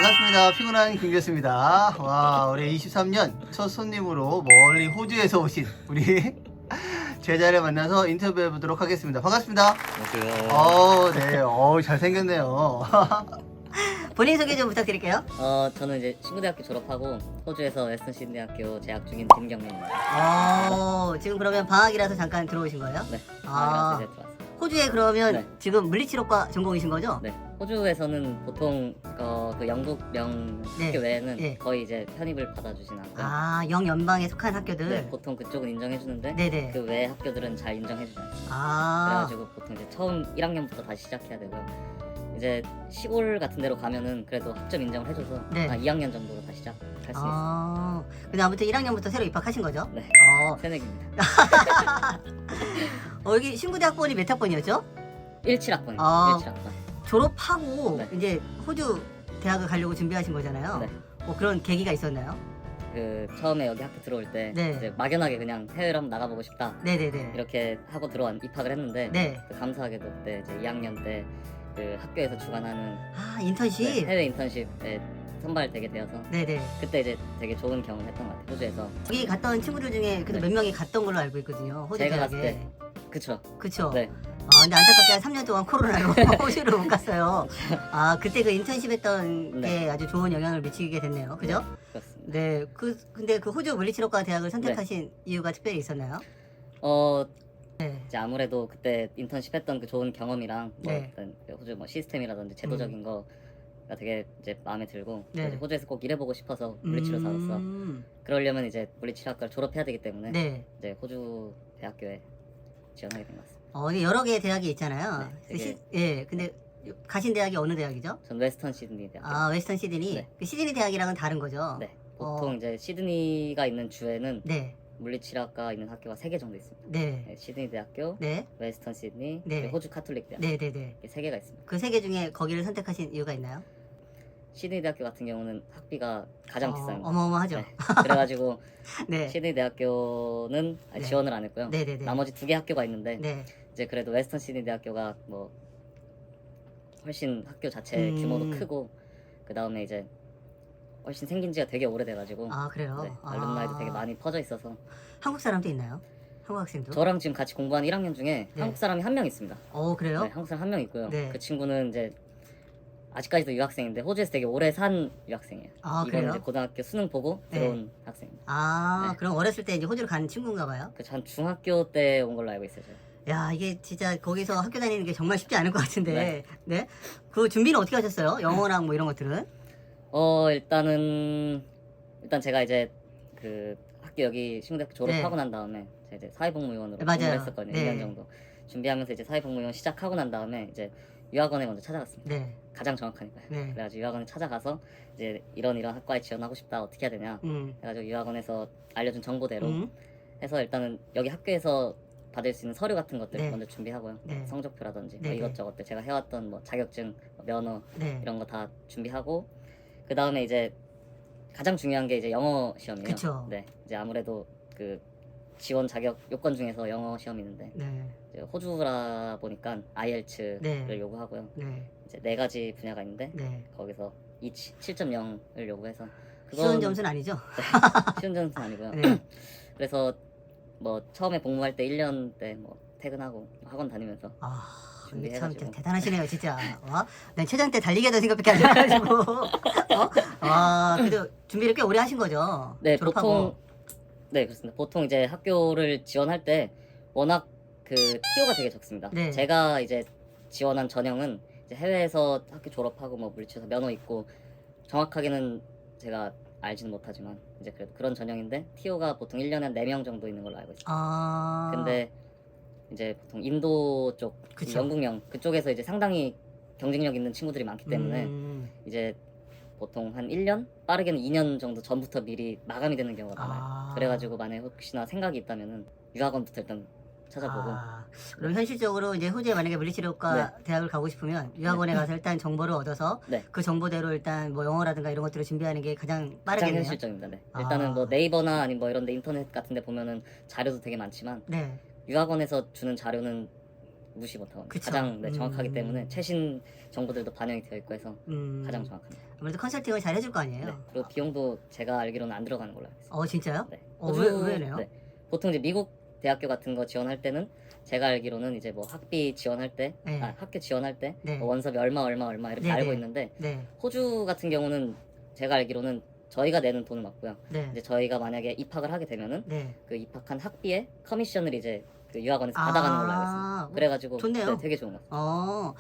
반갑습니다. 피곤한 김교수입니다. 와, 올해 23년 첫 손님으로 멀리 호주에서 오신 우리 제자를 만나서 인터뷰해 보도록 하겠습니다. 반갑습니다. 안녕하세요. 네. 잘생겼네요. 본인 소개 좀 부탁드릴게요. 저는 이제 신구대학교 졸업하고 호주에서 웨스턴 시드니대학교 재학 중인 김경민입니다. 지금 그러면 방학이라서 잠깐 들어오신 거예요? 네. 아. 이제 들어왔어요. 호주에 그러면 네. 지금 물리치료과 전공이신 거죠? 네. 호주에서는 보통 그 영국령 네. 학교 외에는 네. 거의 이제 편입을 받아주진 않고요. 영연방에 속한 학교들. 네, 보통 그쪽은 인정해주는데 네네. 그 외 학교들은 잘 인정해주지 않습니다. 아. 그래가지고 보통 이제 처음 1학년부터 다시 시작해야 되고요. 이제 시골 같은 데로 가면은 그래도 학점 인정을 해줘서 네. 2학년 정도로 다시 시작할 수 있어요. 근데 아무튼 1학년부터 새로 입학하신 거죠? 네. 어. 새내기입니다. 여기 신구대학번이 몇 학번이었죠? 17학번입니다. 아. 17학번. 졸업하고 네. 이제 호주 대학을 가려고 준비하신 거잖아요. 네. 뭐 그런 계기가 있었나요? 그 처음에 여기 학교 들어올 때 네. 이제 막연하게 그냥 해외를 한번 나가보고 싶다 네네네. 이렇게 하고 입학을 했는데 네. 감사하게도 그때 이제 2학년 때 그 학교에서 주관하는 인턴십. 네, 해외 인턴십에 선발되게 되어서 네네. 그때 이제 되게 좋은 경험했던 것 같아요. 호주에서. 여기 갔던 친구들 중에 그래도 네. 몇 명이 갔던 걸로 알고 있거든요. 호주 제가 대학에. 갔을 때 그쵸. 그쵸? 네. 근데 안타깝게 한 3년 동안 코로나로 호주를 못 갔어요. 그때 그 인턴십 했던 네. 게 아주 좋은 영향을 미치게 됐네요. 그죠? 그렇습니다. 네. 근데 그 호주 물리치료과 대학을 선택하신 이유가 특별히 있었나요? 네. 이제 아무래도 그때 인턴십 했던 그 좋은 경험이랑 뭐 네. 일단 그 호주 뭐 시스템이라든지 제도적인 거가 되게 이제 마음에 들고 네. 그래서 호주에서 꼭 일해보고 싶어서 물리치료사로서 그러려면 이제 물리치료학과를 졸업해야 되기 때문에 네. 이제 호주 대학교에 지원하게 된 것 같습니다. 근데 여러 개의 대학이 있잖아요. 네, 되게- 예. 근데 가신 대학이 어느 대학이죠? 전 웨스턴 시드니 대학교. 웨스턴 시드니. 네. 그 시드니 대학이랑은 다른 거죠? 네. 보통 이제 시드니가 있는 주에는 네. 물리치료학과 있는 학교가 3개 정도 있습니다. 네. 네, 시드니 대학교, 네. 웨스턴 시드니, 네. 그리고 호주 카톨릭 대학 네. 네. 네. 이렇게 3개가 있습니다. 그 세 개 중에 거기를 선택하신 이유가 있나요? 시드니 대학교 같은 경우는 학비가 가장 비쌉니다. 어마어마하죠. 네. 그래가지고 네. 시드니 대학교는 네. 지원을 안 했고요. 네네네. 나머지 2개 학교가 있는데 네. 이제 그래도 웨스턴 시드니 대학교가 뭐 훨씬 학교 자체 규모도 크고 그 다음에 이제 훨씬 생긴 지가 되게 오래돼가지고 그래요? 네, 알룸나이도 되게 많이 퍼져 있어서 한국 사람도 있나요? 한국 학생도? 저랑 지금 같이 공부하는 1학년 중에 네. 한국 사람이 1명 있습니다. 그래요? 네, 한국 사람 1명 있고요. 네. 그 친구는 이제 아직까지도 유학생인데 호주에서 되게 오래 산 유학생이에요. 이건 그래요? 이제 고등학교 수능 보고 네. 들어온 학생입니다. 네. 그럼 어렸을 때 이제 호주를 간 친구인가 봐요? 한 중학교 때 온 걸로 알고 있어요. 제가. 야, 이게 진짜 거기서 학교 다니는 게 정말 쉽지 않을 것 같은데. 네. 그 준비는 어떻게 하셨어요? 영어랑 뭐 이런 것들은? 일단 제가 이제 그 학교 여기 신구대학교 졸업하고 난 다음에 제가 이제 사회복무요원으로 네, 맞아요. 근무를 했었거든요. 네. 1년 정도 준비하면서 이제 사회복무요원 시작하고 난 다음에 이제 유학원에 먼저 찾아갔습니다. 네. 가장 정확하니까요. 네. 그래가지고 유학원에 찾아가서 이제 이런 학과에 지원하고 싶다 어떻게 해야 되냐 그래가지고 유학원에서 알려준 정보대로 해서 일단은 여기 학교에서 받을 수 있는 서류 같은 것들 네. 먼저 준비하고요. 네. 성적표라든지 네, 뭐 네. 이것저것 제가 해왔던 뭐 자격증, 뭐 면허 네. 이런 거 다 준비하고 그 다음에 이제 가장 중요한 게 이제 영어 시험이에요. 그쵸. 네, 이제 아무래도 그 지원 자격 요건 중에서 영어 시험이 있는데 네. 이제 호주라 보니까 IELTS를 네. 요구하고요. 네. 이제 4가지 분야가 있는데 네. 거기서 7.0을 요구해서 쉬운 점수는 아니죠? 쉬운 점수는 아니고요. 네. 그래서 뭐 처음에 복무할 때 1년 때 뭐 퇴근하고 학원 다니면서 이게 참 준비해가지고. 대단하시네요, 진짜. 난 최장 때 달리기 하던 생각밖에 안 나가지고. 그래도 준비를 꽤 오래 하신 거죠? 네, 졸업하고. 보통 네, 그렇습니다. 보통 이제 학교를 지원할 때 워낙 그 티오가 되게 적습니다. 네. 제가 이제 지원한 전형은 이제 해외에서 학교 졸업하고 뭐 물리치료사 면허 있고 정확하게는 제가 알지는 못하지만 이제 그런 전형인데 티오가 보통 1년에 한 4명 정도 있는 걸로 알고 있습니다. 근데 이제 보통 인도 쪽, 그쵸. 영국령 그쪽에서 이제 상당히 경쟁력 있는 친구들이 많기 때문에 이제 보통 한 1년? 빠르게는 2년 정도 전부터 미리 마감이 되는 경우가 많아요. 그래가지고 만약에 혹시나 생각이 있다면은 유학원부터 일단 찾아보고 그럼 현실적으로 이제 호주에 만약에 물리치료과 대학을 가고 싶으면 유학원에 가서 일단 정보를 얻어서 네. 그 정보대로 일단 뭐 영어라든가 이런 것들을 준비하는 게 가장 가장 빠르겠네요. 현실적입니다. 네. 일단은 뭐 네이버나 아니면 뭐 이런 데 인터넷 같은 데 보면은 자료도 되게 많지만 네. 유학원에서 주는 자료는 무시 못하고 그쵸. 가장 네, 정확하기 때문에 최신 정보들도 반영이 되어 있고 해서 가장 정확합니다. 아무래도 컨설팅을 잘 해줄 거 아니에요? 네. 그리고 비용도 제가 알기로는 안 들어가는 걸로 알고 있어요. 진짜요? 네. 왜네요? 네. 보통 이제 미국 대학교 같은 거 지원할 때는 제가 알기로는 이제 뭐 학비 지원할 때, 네. 학교 지원할 때 네. 뭐 원서비 얼마 이렇게 네, 알고 네. 있는데 네. 호주 같은 경우는 제가 알기로는 저희가 내는 돈을 맞고요. 네. 이제 저희가 만약에 입학을 하게 되면은 네. 그 입학한 학비에 커미션을 이제 그 유학원에서 받아가는 걸로 알고 있습니다. 그래가지고 좋네요. 네, 되게 좋은 것 같아요.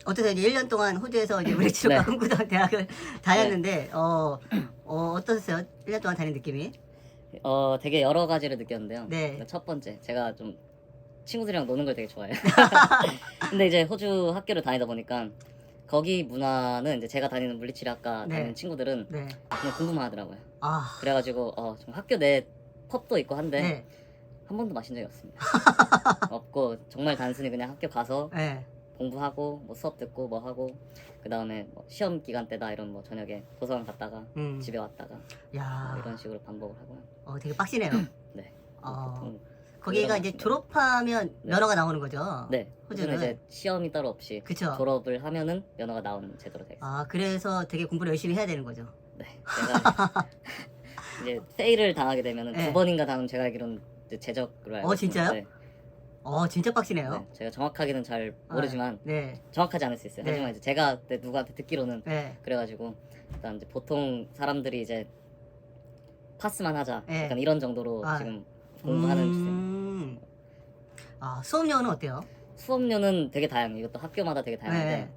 어떠세요? 이제 1년 동안 호주에서 이제 물리치료과 네. 꿈꾸던 대학을 다녔는데, 어떠세요? 1년 동안 다닌 느낌이? 되게 여러 가지를 느꼈는데요. 네. 첫 번째, 제가 좀 친구들이랑 노는 걸 되게 좋아해요. 근데 이제 호주 학교를 다니다 보니까 거기 문화는 이제 제가 다니는 물리치료학과 네. 다니는 친구들은 네. 그냥 공부만 하더라고요. 아, 그래가지고 좀 학교 내 펍도 있고 한데 네. 한 번도 마신 적이 없습니다. 없고 정말 단순히 그냥 학교 가서 네. 공부하고 뭐 수업 듣고 뭐 하고 그 다음에 뭐 시험 기간 때다 이런 뭐 저녁에 도서관 갔다가 집에 왔다가 야, 뭐 이런 식으로 반복을 하고요. 되게 빡시네요. 네. 어, 보통 거기가 이제 졸업하면 네. 면허가 나오는 거죠? 네. 호주는 호주는? 이제 시험이 따로 없이 그쵸? 졸업을 하면은 면허가 나오는 제도로 되어 있어요. 그래서 되게 공부를 열심히 해야 되는 거죠? 네. 제가 이제 페일을 당하게 되면은 네. 2번인가 당하면 제가 알기로는 이제 제적으로 알고 진짜요? 있습니다. 진짜 빡시네요. 네. 제가 정확하게는 잘 모르지만 네. 정확하지 않을 수 있어요. 네. 하지만 이제 제가 그때 누구한테 듣기로는 네. 그래가지고 일단 이제 보통 사람들이 이제 파스만 하자 네. 약간 이런 정도로 아. 지금 공부하는 추세입니다. 수업료는 어때요? 수업료는 되게 다양해요. 이것도 학교마다 되게 다양한데 네.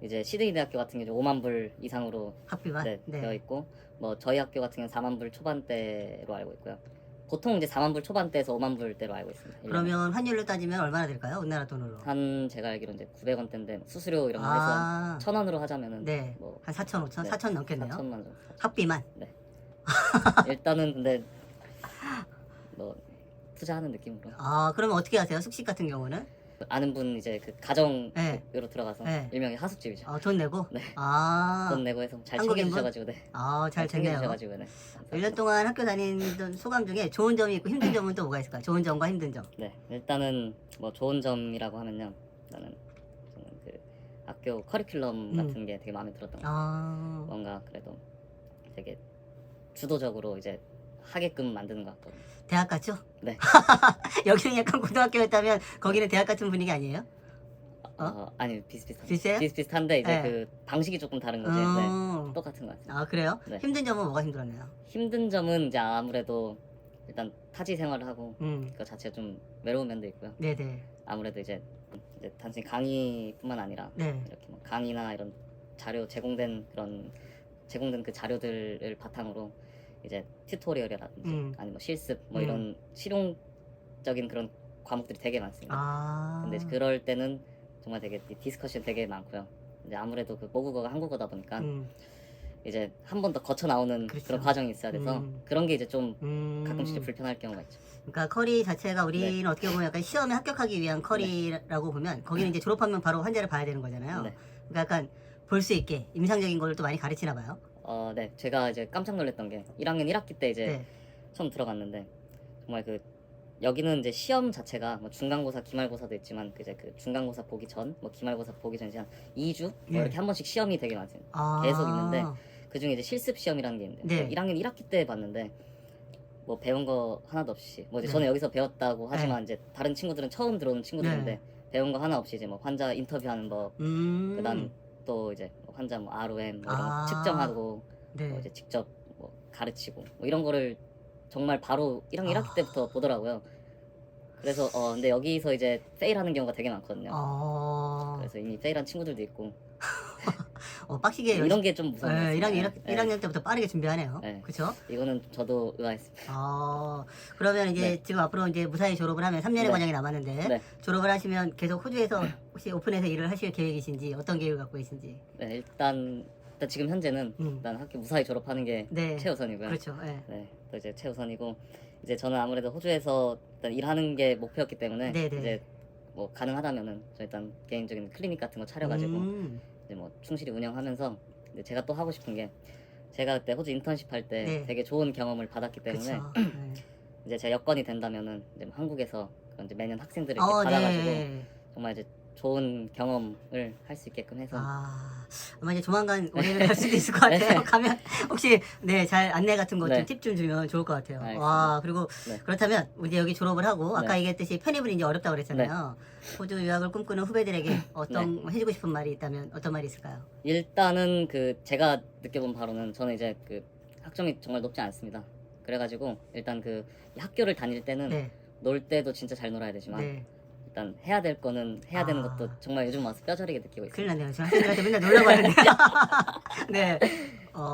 이제 시드니 대학교 같은 경우 5만 불 이상으로 학비만? 네, 되어 있고 뭐 저희 학교 같은 경우는 4만 불 초반대로 알고 있고요. 보통 이제 4만 불 초반대에서 5만 불대로 알고 있습니다. 1년에. 그러면 환율로 따지면 얼마나 될까요? 우리나라 돈으로? 한 제가 알기로 이제 900원대인데 수수료 이런 거 해서 아, 1,000원으로 하자면은 네. 뭐 한 4천, 5천? 네. 4천 넘겠네요. 4천만 정도. 학비만? 일단은 근데 뭐 투자하는 느낌으로 그러면 어떻게 하세요? 숙식 같은 경우는? 아는 분 이제 그 가정으로 네. 들어가서 네. 일명의 하숙집이죠. 돈 내고? 네. 아, 돈 내고 해서 잘 한국인분? 챙겨주셔가지고 네. 잘 됐네요. 챙겨주셔가지고 네. 1년 동안 학교 다니던 소감 중에 좋은 점이 있고 힘든 점은 또 뭐가 있을까요? 좋은 점과 힘든 점. 네, 일단은 뭐 좋은 점이라고 하면요. 저는 그 학교 커리큘럼 같은 게 되게 마음에 들었던 것 같아요. 뭔가 그래도 되게 주도적으로 이제 하게끔 만드는 것 같거든요. 대학 같죠? 네. 여기는 약간 고등학교였다면 거기는 대학 같은 분위기 아니에요? 아니 비슷비슷한. 비슷해요? 비슷비슷한데 이제 네. 그 방식이 조금 다른 거지. 네, 똑같은 것 같아요. 그래요? 네. 힘든 점은 뭐가 힘들었나요? 힘든 점은 이제 아무래도 일단 타지 생활을 하고 음, 그 자체가 좀 외로운 면도 있고요. 네네. 아무래도 이제 단순히 강의뿐만 아니라 네. 이렇게 뭐 강의나 이런 자료 제공된 그 자료들을 바탕으로 이제 튜토리얼이라든지 아니면 뭐 실습 뭐 이런 실용적인 그런 과목들이 되게 많습니다. 근데 이제 그럴 때는 정말 되게 디스커션 되게 많고요. 이제 아무래도 그 모국어가 한국어다 보니까 이제 한 번 더 거쳐 나오는 그렇죠. 그런 과정이 있어야 돼서 그런 게 이제 좀 가끔씩 불편할 경우가 있죠. 그러니까 커리 자체가 우리는 네. 어떻게 보면 약간 시험에 합격하기 위한 커리라고 보면 거기는 이제 졸업하면 바로 환자를 봐야 되는 거잖아요. 네. 그러니까 약간 볼 수 있게 임상적인 걸 또 많이 가르치나 봐요. 네, 제가 이제 깜짝 놀랐던 게 1학년 1학기 때 이제 네. 처음 들어갔는데 정말 그 여기는 이제 시험 자체가 뭐 중간고사, 기말고사도 있지만 이제 그 중간고사 보기 전, 뭐 기말고사 보기 전 이제 한 2주 뭐 네. 이렇게 한 번씩 시험이 되게 많습니다. 계속 있는데 그 중에 이제 실습 시험이라는 게 있는데 네. 1학년 1학기 때 봤는데 뭐 배운 거 하나도 없이 뭐 이제 네. 저는 여기서 배웠다고 하지만 이제 다른 친구들은 처음 들어오는 친구들인데 배운 거 하나 없이 이제 뭐 환자 인터뷰하는 법, 그다음 또 이제 뭐 환자 뭐 ROM 뭐 이런 거 측정하고 네. 뭐 이제 직접 뭐 가르치고 뭐 이런 거를 정말 바로 1학년 1학기 때부터 보더라고요. 그래서 근데 여기서 이제 페일하는 경우가 되게 많거든요. 그래서 이미 페일한 친구들도 있고 빡시게 이런 게 좀 무서운 것 네, 같습니다. 1학년 때부터 빠르게 준비하네요. 네. 그렇죠? 이거는 저도 의아했습니다. 그러면 이제 네. 지금 앞으로 이제 무사히 졸업을 하면 3년의 네. 과정이 남았는데 네. 졸업을 하시면 계속 호주에서 혹시 오픈해서 일을 하실 계획이신지 어떤 계획을 갖고 계신지. 네, 일단 지금 현재는 일단 학교 무사히 졸업하는 게 네. 최우선이고요. 그렇죠. 네. 네, 또 이제 최우선이고 이제 저는 아무래도 호주에서 일단 일하는 게 목표였기 때문에 네, 네. 이제 뭐 가능하다면은 저 일단 개인적인 클리닉 같은 거 차려가지고 이제 뭐 충실히 운영하면서 이제 제가 또 하고 싶은 게 제가 그때 호주 인턴십 할 때 네. 되게 좋은 경험을 받았기 때문에 그렇죠. 네. 이제 제 여건이 된다면은 이제 뭐 한국에서 그런 이제 매년 학생들을 이렇게 받아가지고 네. 정말 이제 좋은 경험을 할 수 있게끔 해서 아마 이제 조만간 올해는 갈 수도 있을 것 같아요. 네. 가면 혹시 잘 안내 같은 거 좀 네. 팁 좀 주면 좋을 것 같아요. 알겠습니다. 와, 그리고 네. 그렇다면 이제 여기 졸업을 하고 아까 네. 얘기했듯이 편입은 이제 어렵다고 그랬잖아요. 호주 유학을 꿈꾸는 후배들에게 어떤 해주고 싶은 말이 있다면 어떤 말이 있을까요? 일단은 그 제가 느껴본 바로는 저는 이제 그 학점이 정말 높지 않습니다. 그래가지고 일단 그 학교를 다닐 때는 네. 놀 때도 진짜 잘 놀아야 되지만 네. 일단 해야 될 거는 해야 되는 아. 것도 정말 요즘 와서 뼈저리게 느끼고 큰일 있습니다. 났네요. 지금 학생들한테 맨날 놀라고 하는데. 네.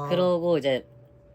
그러고 이제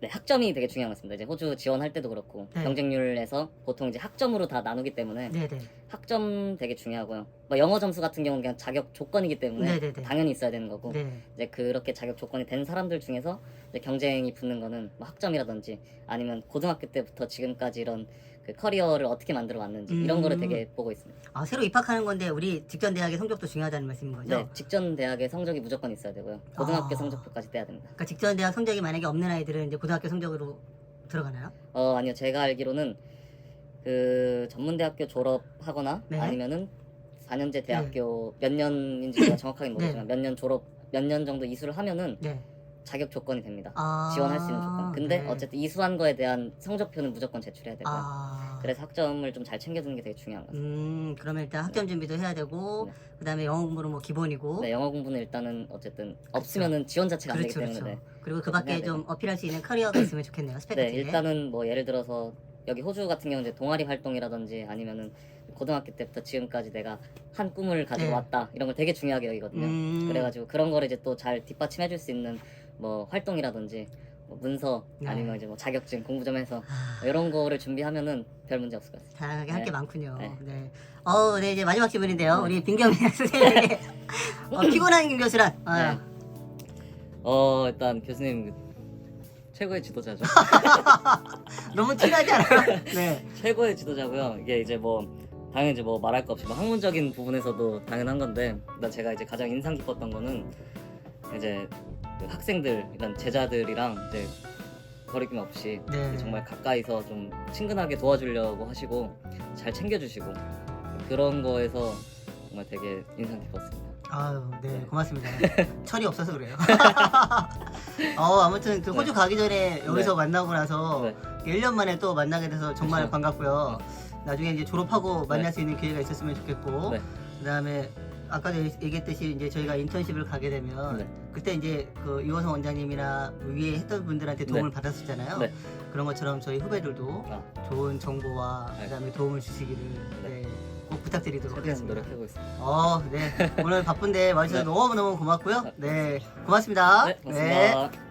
네, 학점이 되게 중요한 것 같습니다. 이제 호주 지원할 때도 그렇고 네. 경쟁률에서 보통 이제 학점으로 다 나누기 때문에 네네. 학점 되게 중요하고요. 뭐 영어 점수 같은 경우는 그냥 자격 조건이기 때문에 네네네. 당연히 있어야 되는 거고 네. 이제 그렇게 자격 조건이 된 사람들 중에서 이제 경쟁이 붙는 거는 뭐 학점이라든지 아니면 고등학교 때부터 지금까지 이런 그 커리어를 어떻게 만들어 왔는지 이런 거를 되게 보고 있습니다. 새로 입학하는 건데 우리 직전 대학의 성적도 중요하다는 말씀인 거죠? 네, 직전 대학의 성적이 무조건 있어야 되고요. 고등학교 아. 성적표까지 떼야 됩니다. 그러니까 직전 대학 성적이 만약에 없는 아이들은 이제 고등학교 성적으로 들어가나요? 아니요, 제가 알기로는 그 전문대학교 졸업하거나 네. 아니면은 4년제 대학교 몇 년인지 제가 정확하게 모르지만 네. 몇 년 졸업 몇 년 정도 이수를 하면은 네. 자격 조건이 됩니다. 아. 지원할 수 있는 조건. 근데 네. 어쨌든 이수한 거에 대한 성적표는 무조건 제출해야 되고요. 그래서 학점을 좀 잘 챙겨두는 게 되게 중요한 것 같습니다. 그러면 일단 학점 준비도 해야 되고 네. 그다음에 영어 공부는 뭐 기본이고 네, 영어 공부는 일단은 어쨌든 없으면은 지원 자체가 안 되기 그렇죠, 때문에 그렇죠. 그리고 그 밖에 해야 좀 되고. 어필할 수 있는 커리어가 있으면 좋겠네요. 스펙 네, 같은 게. 일단은 뭐 예를 들어서 여기 호주 같은 경우는 이제 동아리 활동이라든지 아니면은 고등학교 때부터 지금까지 내가 한 꿈을 가지고 네. 왔다 이런 걸 되게 중요하게 여기거든요. 그래가지고 그런 거를 이제 또 잘 뒷받침해줄 수 있는 뭐 활동이라든지 뭐 문서 네. 아니면 이제 뭐 자격증 공부 좀 해서 아, 이런 거를 준비하면은 별 문제 없을 것 같습니다. 다양하게 할 게 네. 많군요. 네. 네. 네, 이제 마지막 질문인데요. 우리 빈겸 선생님에게 피곤한 김 교수란? 네. 일단 교수님 최고의 지도자죠. 너무 티나지 않아요? 네. 최고의 지도자고요. 이게 이제 뭐 당연히 이제 뭐 말할 거 없이 뭐 학문적인 부분에서도 당연한 건데 일단 제가 이제 가장 인상 깊었던 거는 이제 그 학생들 일단 제자들이랑 이제 거리낌 없이 네. 정말 가까이서 좀 친근하게 도와주려고 하시고 잘 챙겨주시고 그런 거에서 정말 되게 인상 깊었습니다. 아유, 네, 고맙습니다. 철이 없어서 그래요. 아무튼 그 호주 네. 가기 전에 여기서 네. 만나고 나서 네. 1년 만에 또 만나게 돼서 정말 그렇죠. 반갑고요. 나중에 이제 졸업하고 만날 네. 수 있는 기회가 있었으면 좋겠고, 네. 그다음에 아까도 얘기했듯이 이제 저희가 인턴십을 가게 되면 네. 그때 이제 그 유호성 원장님이나 위에 했던 분들한테 도움을 네. 받았었잖아요. 네. 그런 것처럼 저희 후배들도 좋은 정보와 네. 그다음에 도움을 주시기를 네, 꼭 부탁드리도록 최대한 하겠습니다. 노력하고 있습니다. 네. 오늘 바쁜데 와주셔서 네. 너무너무 고맙고요. 네. 고맙습니다. 네, 고맙습니다.